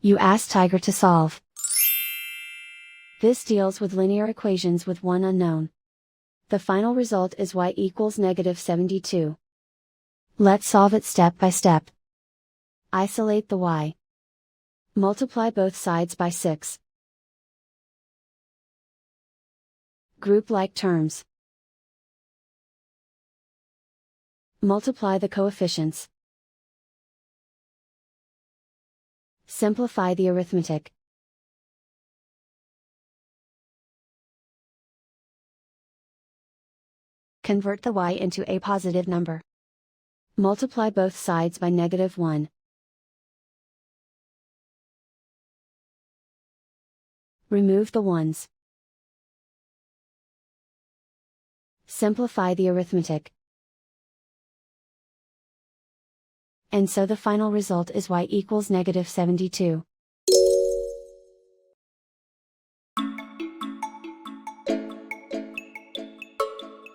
You ask Tiger to solve. This deals with linear equations with one unknown. The final result is y equals -72. Let's solve it step by step. Isolate the y. Multiply both sides by 6. Group like terms. Multiply the coefficients. Simplify the arithmetic. Convert the y into a positive number. Multiply both sides by -1. Remove the ones. Simplify the arithmetic. And so the final result is y equals -72.